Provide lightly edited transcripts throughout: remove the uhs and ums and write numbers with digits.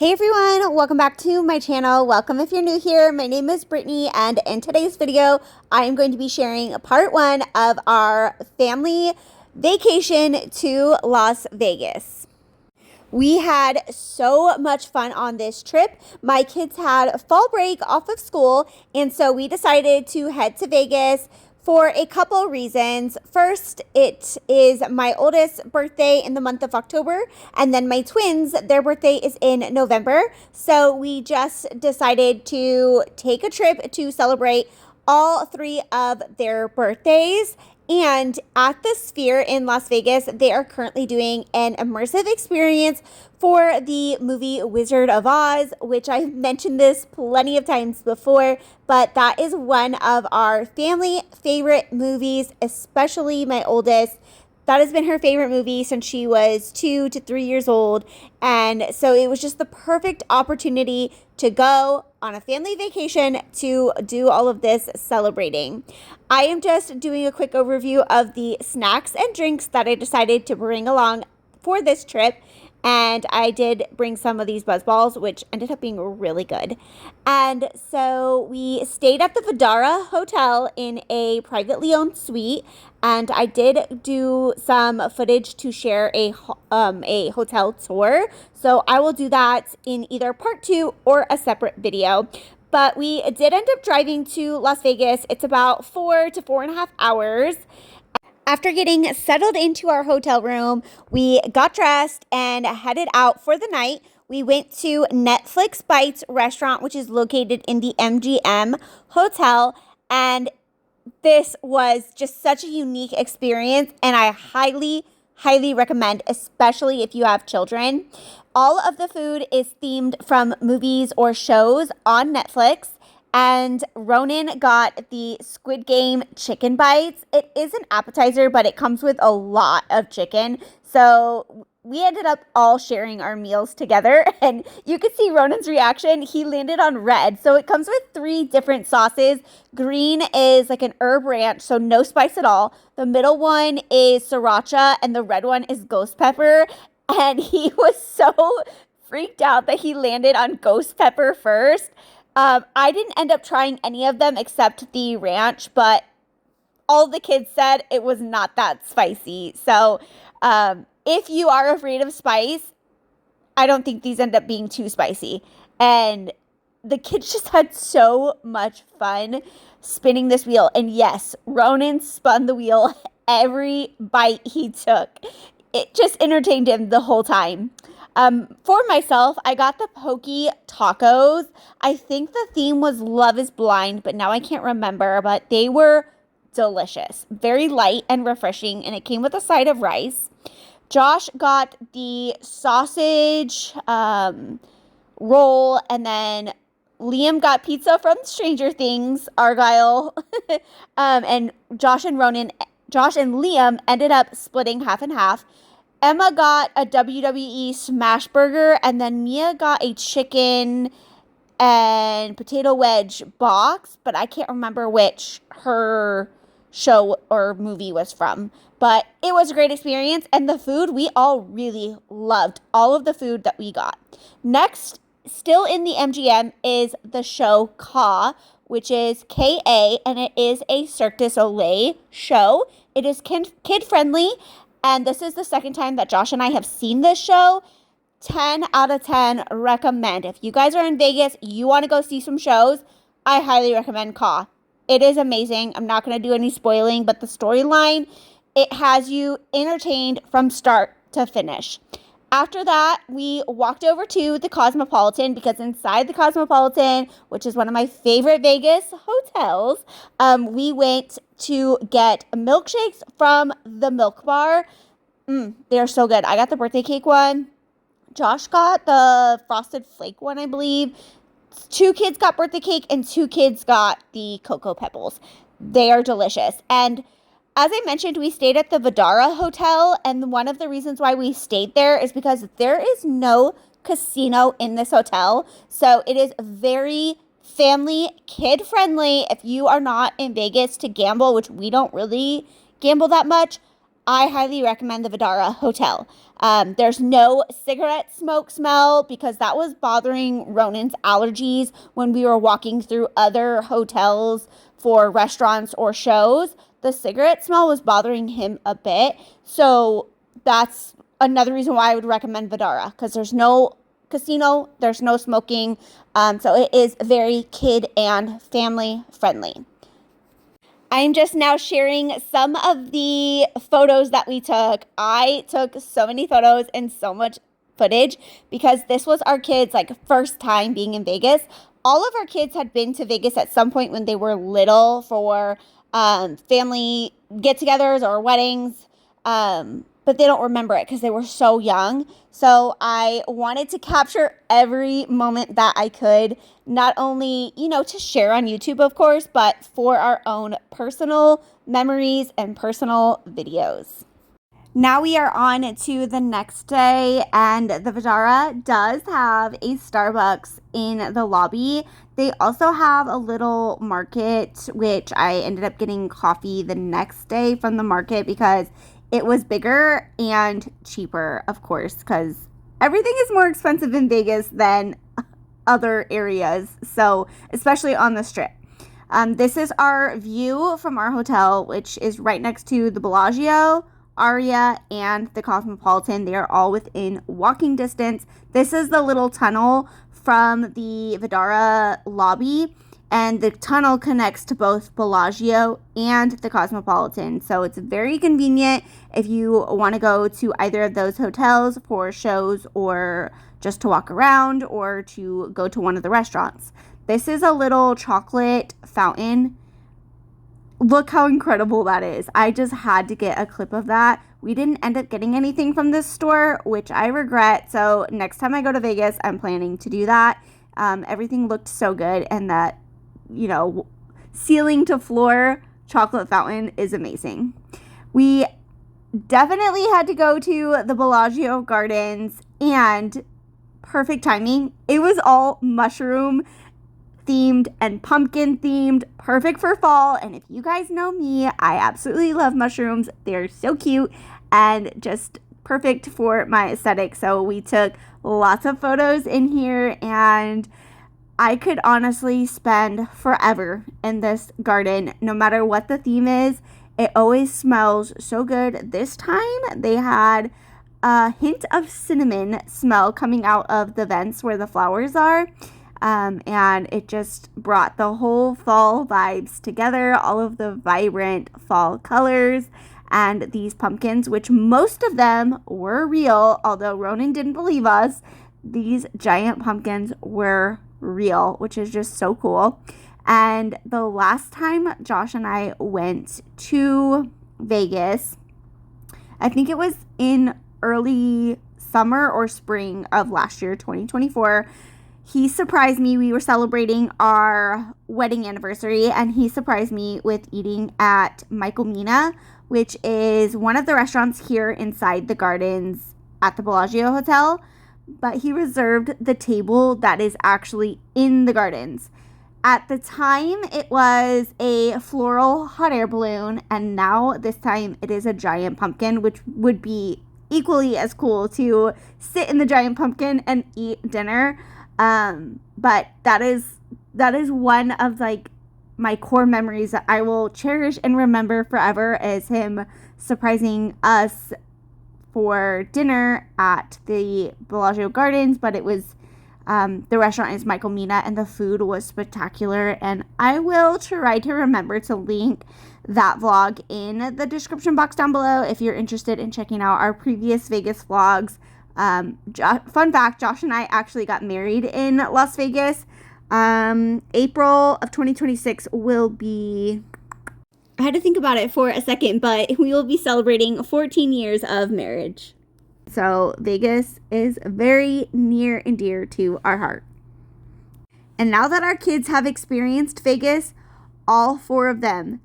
Hey everyone, welcome back to my channel. Welcome if you're new here. My name is Brittany, and in today's video, I am going to be sharing part one of our family vacation to Las Vegas. We had so much fun on this trip. My kids had fall break off of school, and so we decided to head to Vegas for a couple reasons. First, it is my oldest birthday in the month of October, and then my twins, their birthday is in November. So we just decided to take a trip to celebrate all three of their birthdays. And at the Sphere in Las Vegas, they are currently doing an immersive experience for the movie Wizard of Oz, which I've mentioned this plenty of times before, but that is one of our family favorite movies, especially my oldest. That has been her favorite movie since she was 2 to 3 years old. And so it was just the perfect opportunity to go on a family vacation to do all of this celebrating. I am just doing a quick overview of the snacks and drinks that I decided to bring along for this trip. And I did bring some of these buzz balls, which ended up being really good. And so we stayed at the Vdara Hotel in a privately owned suite. And I did do some footage to share a hotel tour. So I will do that in either part 2 or a separate video. But we did end up driving to Las Vegas. It's about 4 to 4.5 hours. After getting settled into our hotel room, we got dressed and headed out for the night. We went to Netflix Bites restaurant, which is located in the MGM Hotel. And this was just such a unique experience, and I highly recommend, especially if you have children. All of the food is themed from movies or shows on Netflix. And Ronan got the Squid Game chicken bites. It is an appetizer, but it comes with a lot of chicken. So we ended up all sharing our meals together. And you could see Ronan's reaction. He landed on red. So it comes with 3 different sauces. Green is like an herb ranch, so no spice at all. The middle one is sriracha, and the red one is ghost pepper. And he was so freaked out that he landed on ghost pepper first. I didn't end up trying any of them except the ranch, but all the kids said it was not that spicy. So if you are afraid of spice, I don't think these end up being too spicy. And the kids just had so much fun spinning this wheel. And yes, Ronan spun the wheel every bite he took. It just entertained him the whole time. For myself, I got the poke tacos. I think the theme was Love is Blind, but now I can't remember, but they were delicious. Very light and refreshing, and it came with a side of rice. Josh got the sausage roll, and then Liam got pizza from Stranger Things, Argyle, and Josh and Liam ended up splitting half and half. Emma got a WWE smash burger, and then Mia got a chicken and potato wedge box, but I can't remember which her show or movie was from. But it was a great experience, and the food, we all really loved all of the food that we got. Next, still in the MGM, is the show Ka, which is K-A, and it is a Cirque du Soleil show. It is kid-friendly. And this is the second time that Josh and I have seen this show. 10 out of 10 recommend. If you guys are in Vegas, you want to go see some shows, I highly recommend Ka. It is amazing. I'm not going to do any spoiling, but the storyline, it has you entertained from start to finish. After that, we walked over to the Cosmopolitan, because inside the Cosmopolitan, which is one of my favorite Vegas hotels, we went to get milkshakes from the Milk Bar. They're so good. I got the birthday cake one. Josh got the Frosted Flake one, I believe. 2 kids got birthday cake, and 2 kids got the Cocoa Pebbles. They are delicious. And as I mentioned, we stayed at the Vdara Hotel, and one of the reasons why we stayed there is because there is no casino in this hotel. So it is very family, kid-friendly. If you are not in Vegas to gamble, which we don't really gamble that much, I highly recommend the Vidara Hotel. There's no cigarette smoke smell because that was bothering Ronan's allergies when we were walking through other hotels for restaurants or shows. The cigarette smell was bothering him a bit. So that's another reason why I would recommend Vidara, because there's no casino, there's no smoking. So it is very kid and family friendly. I'm just now sharing some of the photos that we took. I took so many photos and so much footage because this was our kids' like first time being in Vegas. All of our kids had been to Vegas at some point when they were little for family get-togethers or weddings, but they don't remember it because they were so young. So I wanted to capture every moment that I could, not only, to share on YouTube, of course, but for our own personal memories and personal videos. Now we are on to the next day, and the Vidara does have a Starbucks in the lobby. They also have a little market, which I ended up getting coffee the next day from the market because it was bigger and cheaper, of course, because everything is more expensive in Vegas than other areas, so especially on the Strip. This is our view from our hotel, which is right next to the Bellagio, Aria, and the Cosmopolitan. They are all within walking distance. This is the little tunnel from the Vidara lobby, and the tunnel connects to both Bellagio and the Cosmopolitan. So it's very convenient if you want to go to either of those hotels for shows or just to walk around or to go to one of the restaurants. This is a little chocolate fountain. Look how incredible that is. I just had to get a clip of that. We didn't end up getting anything from this store, which I regret. So next time I go to Vegas, I'm planning to do that. Everything looked so good, and that, ceiling to floor chocolate fountain is amazing. We definitely had to go to the Bellagio Gardens, and perfect timing. It was all mushroom themed and pumpkin themed, perfect for fall. And if you guys know me, I absolutely love mushrooms. They're so cute and just perfect for my aesthetic. So we took lots of photos in here, and I could honestly spend forever in this garden, no matter what the theme is. It always smells so good. This time they had a hint of cinnamon smell coming out of the vents where the flowers are. And it just brought the whole fall vibes together, all of the vibrant fall colors, and these pumpkins, which most of them were real, although Ronan didn't believe us. These giant pumpkins were real, which is just so cool. And the last time Josh and I went to Vegas, I think it was in early summer or spring of last year, 2024. He surprised me. We were celebrating our wedding anniversary, and he surprised me with eating at Michael Mina, which is one of the restaurants here inside the gardens at the Bellagio Hotel. But he reserved the table that is actually in the gardens. At the time, it was a floral hot air balloon, and now this time it is a giant pumpkin, which would be equally as cool to sit in the giant pumpkin and eat dinner. But that is one of like my core memories that I will cherish and remember forever, is him surprising us for dinner at the Bellagio Gardens. But it was, the restaurant is Michael Mina, and the food was spectacular. And I will try to remember to link that vlog in the description box down below if you're interested in checking out our previous Vegas vlogs. Fun fact, Josh and I actually got married in Las Vegas. April of 2026 will be, I had to think about it for a second, but we will be celebrating 14 years of marriage. So Vegas is very near and dear to our heart. And now that our kids have experienced Vegas, all 4 of them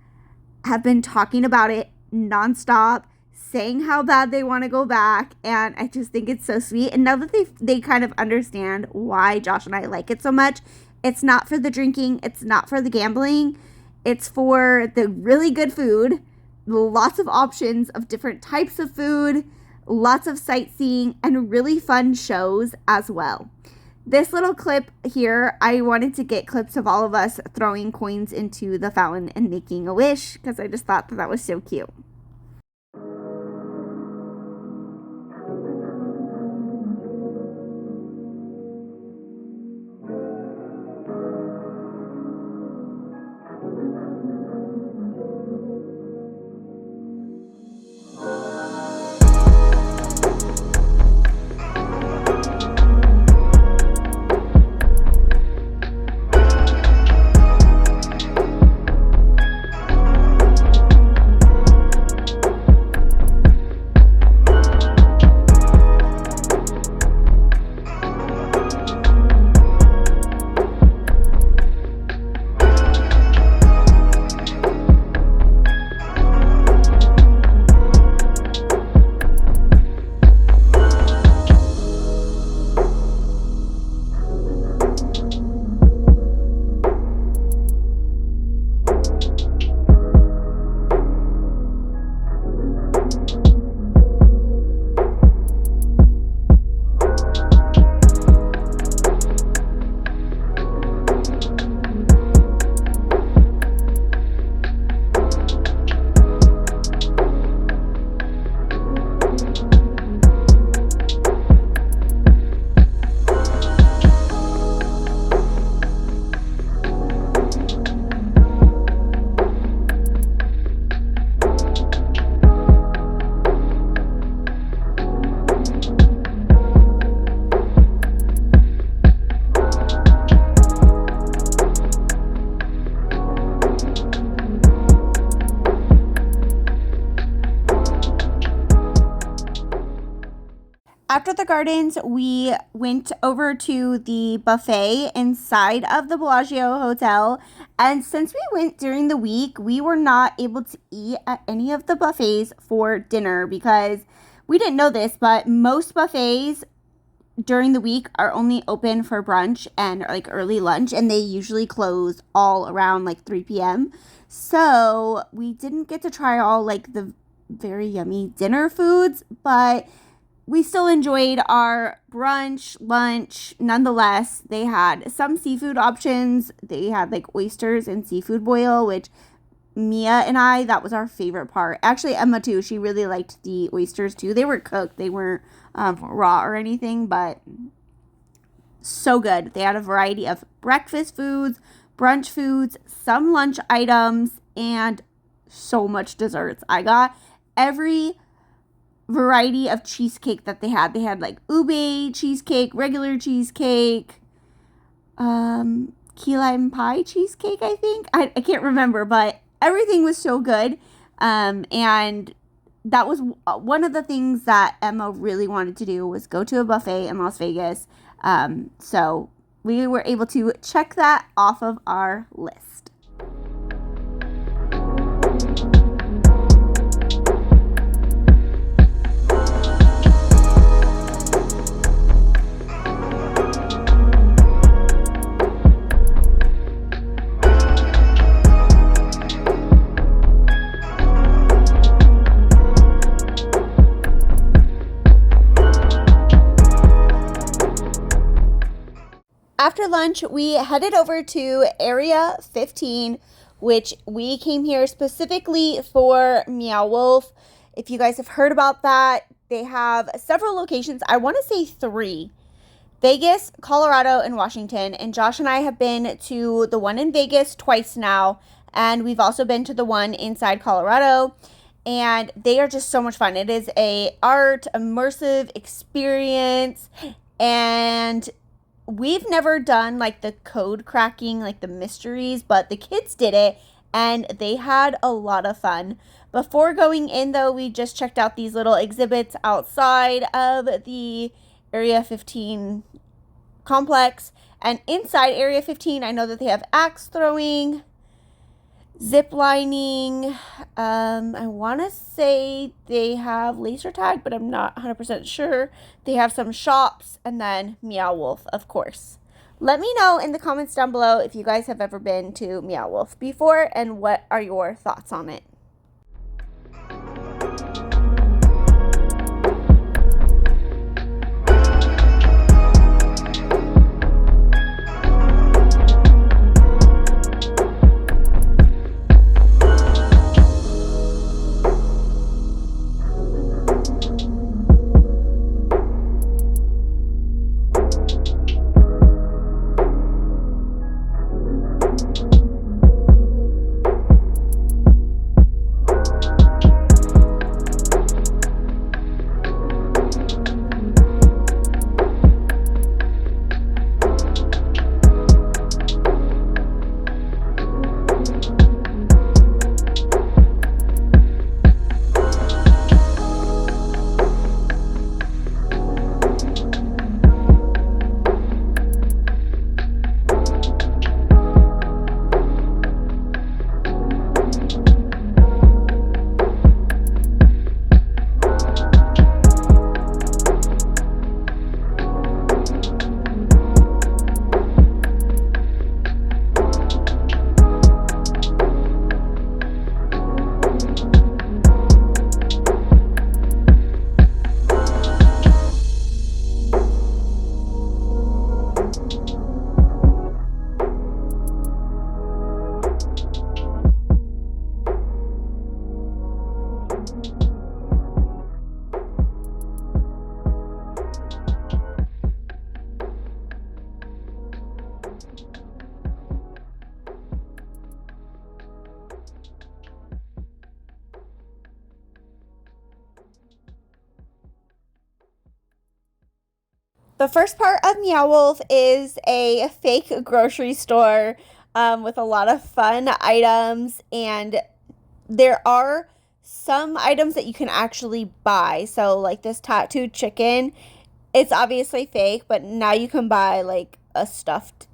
have been talking about it nonstop, saying how bad they want to go back, and I just think it's so sweet. And now that they kind of understand why Josh and I like it so much, it's not for the drinking, it's not for the gambling, it's for the really good food, lots of options of different types of food, lots of sightseeing, and really fun shows as well. This little clip here, I wanted to get clips of all of us throwing coins into the fountain and making a wish because I just thought that was so cute. After the gardens, we went over to the buffet inside of the Bellagio hotel. And since we went during the week, we were not able to eat at any of the buffets for dinner because we didn't know this, but most buffets during the week are only open for brunch and like early lunch, and they usually close all around like 3 p.m. So we didn't get to try all like the very yummy dinner foods, but we still enjoyed our brunch, lunch. Nonetheless, they had some seafood options. They had like oysters and seafood boil, which Mia and I, that was our favorite part. Actually, Emma too. She really liked the oysters too. They were cooked. They weren't raw or anything, but so good. They had a variety of breakfast foods, brunch foods, some lunch items, and so much desserts. I got every variety of cheesecake that they had. They had like ube cheesecake, regular cheesecake, key lime pie cheesecake, I think. I can't remember, but everything was so good. And that was one of the things that Emma really wanted to do was go to a buffet in Las Vegas. So we were able to check that off of our list. After lunch, we headed over to Area 15, which we came here specifically for Meow Wolf. If you guys have heard about that, they have several locations. I want to say 3. Vegas, Colorado, and Washington. And Josh and I have been to the one in Vegas twice now. And we've also been to the one inside Colorado. And they are just so much fun. It is a art, immersive experience. And we've never done like the code cracking, like the mysteries, but the kids did it and they had a lot of fun. Before going in though, we just checked out these little exhibits outside of the Area 15 complex. And inside Area 15, I know that they have axe throwing, zip lining. I want to say they have laser tag, but I'm not 100% sure. They have some shops and then Meow Wolf, of course. Let me know in the comments down below if you guys have ever been to Meow Wolf before and what are your thoughts on it. The first part of Meow Wolf is a fake grocery store with a lot of fun items, and there are some items that you can actually buy. So, like this tattooed chicken, it's obviously fake, but now you can buy like a stuffed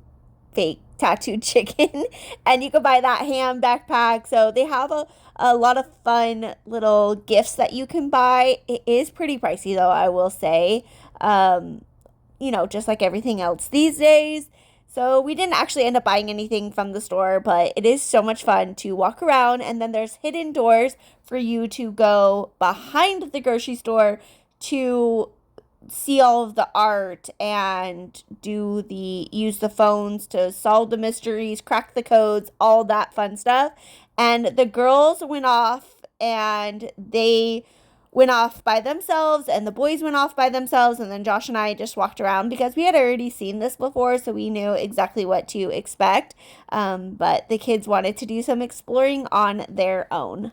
fake tattooed chicken and you can buy that ham backpack. So they have a lot of fun little gifts that you can buy. It is pretty pricey though, I will say. Um, just like everything else these days. So we didn't actually end up buying anything from the store, but it is so much fun to walk around. And then there's hidden doors for you to go behind the grocery store to see all of the art and use the phones to solve the mysteries, crack the codes, all that fun stuff. And the girls went off and they went off by themselves and the boys went off by themselves, and then Josh and I just walked around because we had already seen this before, so we knew exactly what to expect. But the kids wanted to do some exploring on their own.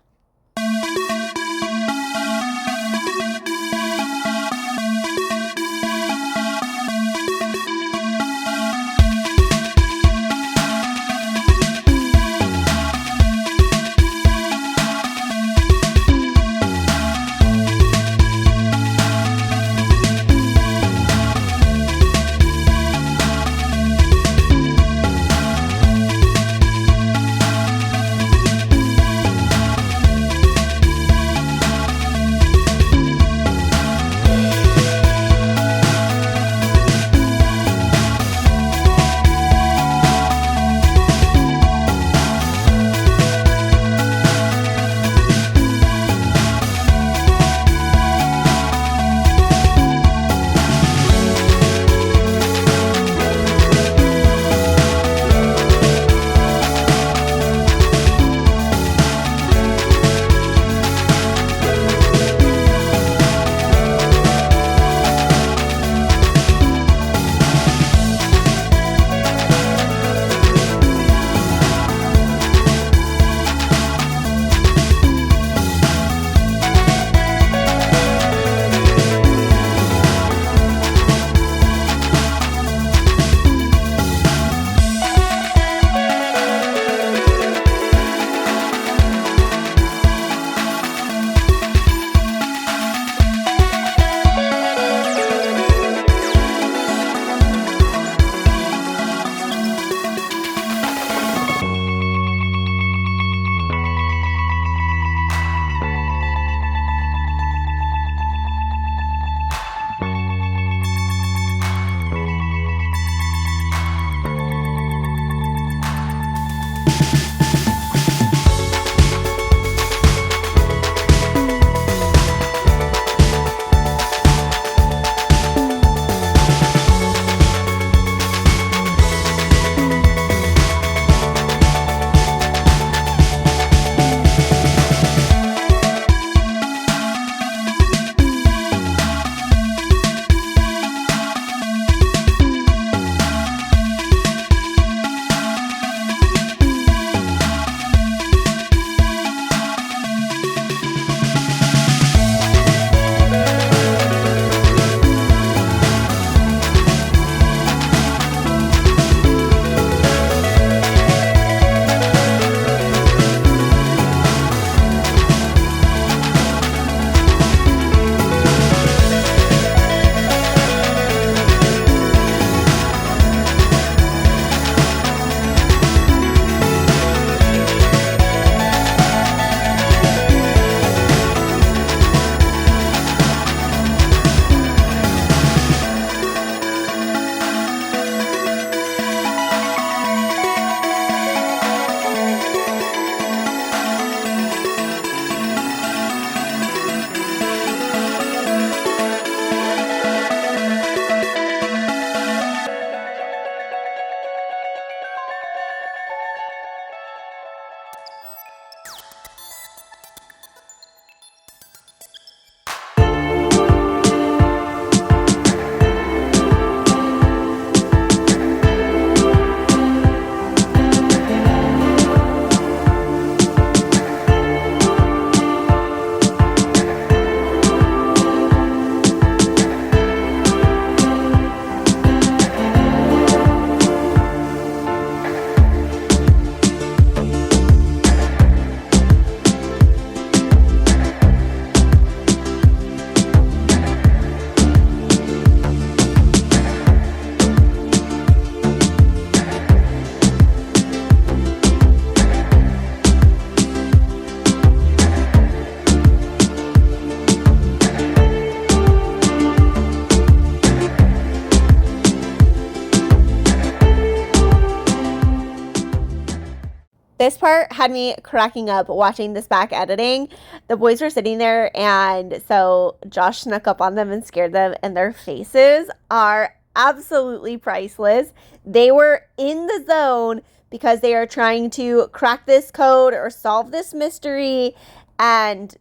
This part had me cracking up watching this back editing. The boys were sitting there, and so Josh snuck up on them and scared them, and their faces are absolutely priceless. They were in the zone because they are trying to crack this code or solve this mystery. And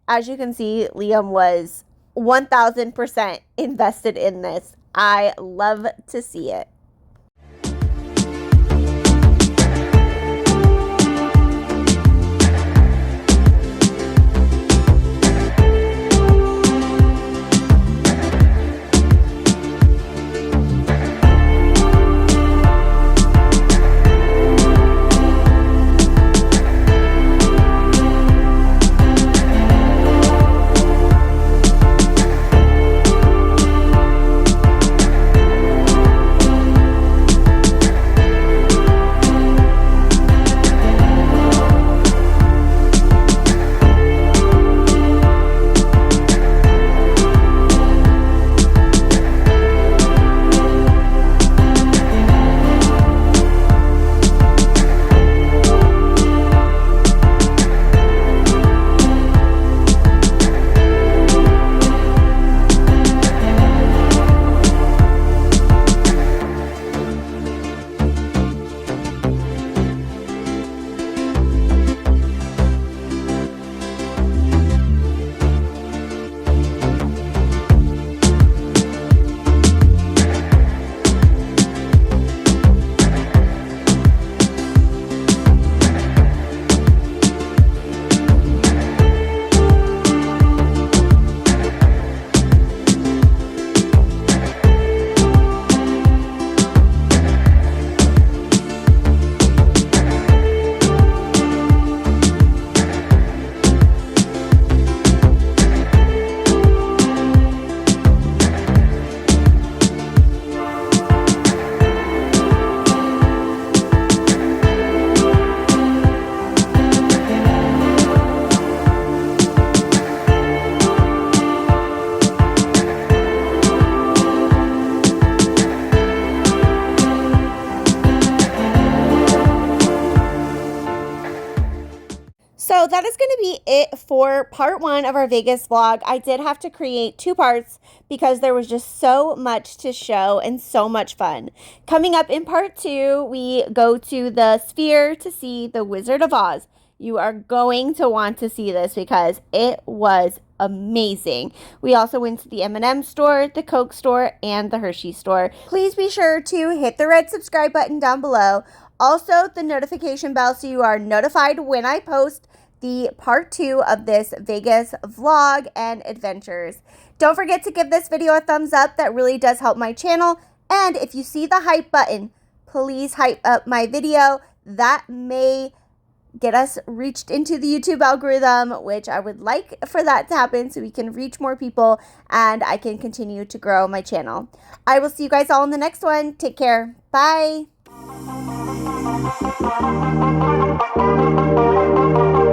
as you can see, Liam was 1000% invested in this. I love to see it. So that is going to be it for part 1 of our Vegas vlog. I did have to create 2 parts because there was just so much to show and so much fun. Coming up in part 2, we go to the Sphere to see the Wizard of Oz. You are going to want to see this because it was amazing. We also went to the M&M store, the Coke store, and the Hershey store. Please be sure to hit the red subscribe button down below. Also, the notification bell so you are notified when I post the part 2 of this Vegas vlog and adventures. Don't forget to give this video a thumbs up. That really does help my channel. And if you see the hype button, please hype up my video. That may get us reached into the YouTube algorithm, which I would like for that to happen so we can reach more people and I can continue to grow my channel. I will see you guys all in the next one. Take care. Bye.